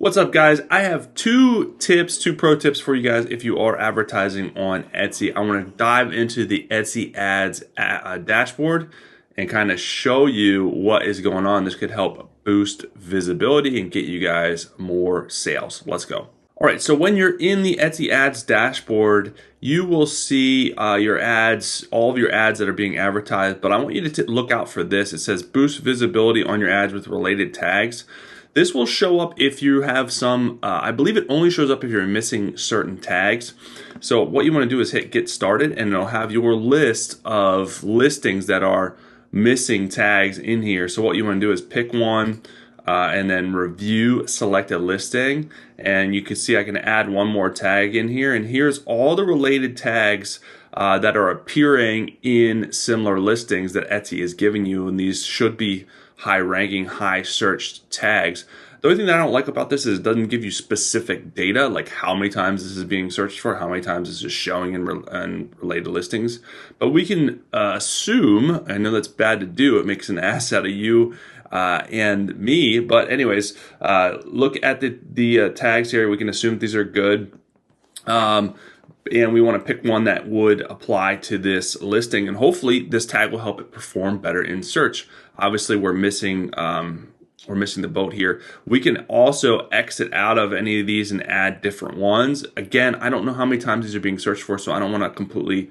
What's up, guys? I have two pro tips for you guys if you are advertising on Etsy. I want to dive into the Etsy ads dashboard and kind of show you what is going on. This could help boost visibility and get you guys more sales. Let's go. All right, so when you're in the Etsy ads dashboard, you will see your ads, all of your ads that are being advertised, but I want you to look out for this. It says boost visibility on your ads with related tags. This will show up if you have some, I believe it only shows up if you're missing certain tags. So what you want to do is hit get started, and it'll have your list of listings that are missing tags in here. So what you want to do is pick one and then review selected listing. And you can see I can add one more tag in here. And here's all the related tags that are appearing in similar listings that Etsy is giving you. And these should be high ranking, high searched tags. The only thing that I don't like about this is it doesn't give you specific data, like how many times this is being searched for, how many times this is showing in related listings. But we can assume, I know that's bad to do, it makes an ass out of you and me, but anyways, look at the tags here. We can assume these are good. And we want to pick one that would apply to this listing, and hopefully this tag will help it perform better in search. Obviously, we're missing the boat here. We can also exit out of any of these and add different ones. Again, I don't know how many times these are being searched for, so I don't want to completely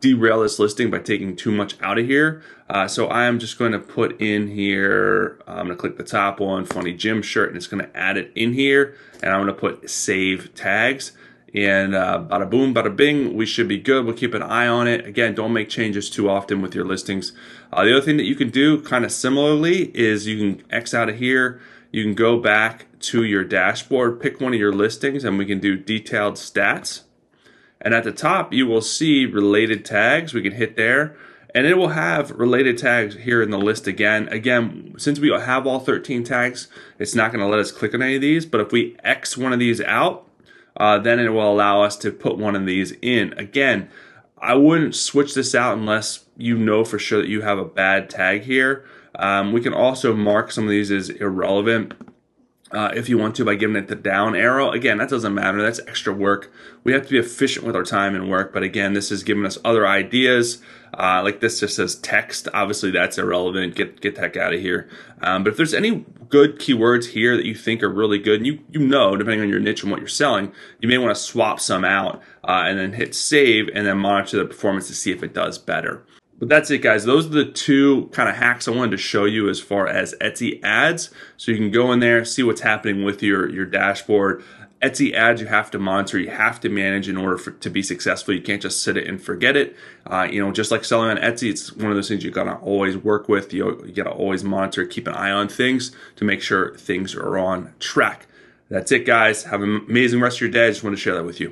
derail this listing by taking too much out of here. So I am just going to put in here, I'm going to click the top one, funny gym shirt, and it's going to add it in here. And I'm going to put save tags. And bada boom, bada bing, we should be good. We'll keep an eye on it. Again, don't make changes too often with your listings. The other thing that you can do kind of similarly is you can X out of here. You can go back to your dashboard, pick one of your listings, and we can do detailed stats. And at the top, you will see related tags. We can hit there, and it will have related tags here in the list again. Again, since we have all 13 tags, it's not going to let us click on any of these. But if we X one of these out, then it will allow us to put one of these in. Again, I wouldn't switch this out unless you know for sure that you have a bad tag here. We can also mark some of these as irrelevant if you want to by giving it the down arrow. Again, that doesn't matter. That's extra work. We have to be efficient with our time and work. But again, this is giving us other ideas. Like this just says text. Obviously, that's irrelevant. Get the heck out of here. But if there's any good keywords here that you think are really good, and you know, depending on your niche and what you're selling, you may want to swap some out and then hit save and then monitor the performance to see if it does better. But that's it, guys. Those are the two kind of hacks I wanted to show you as far as Etsy ads. So you can go in there, see what's happening with your dashboard. Etsy ads you have to monitor, you have to manage in order to be successful. You can't just sit it and forget it. Just like selling on Etsy, it's one of those things you gotta always work with. You gotta always monitor, keep an eye on things to make sure things are on track. That's it, guys. Have an amazing rest of your day. I just want to share that with you.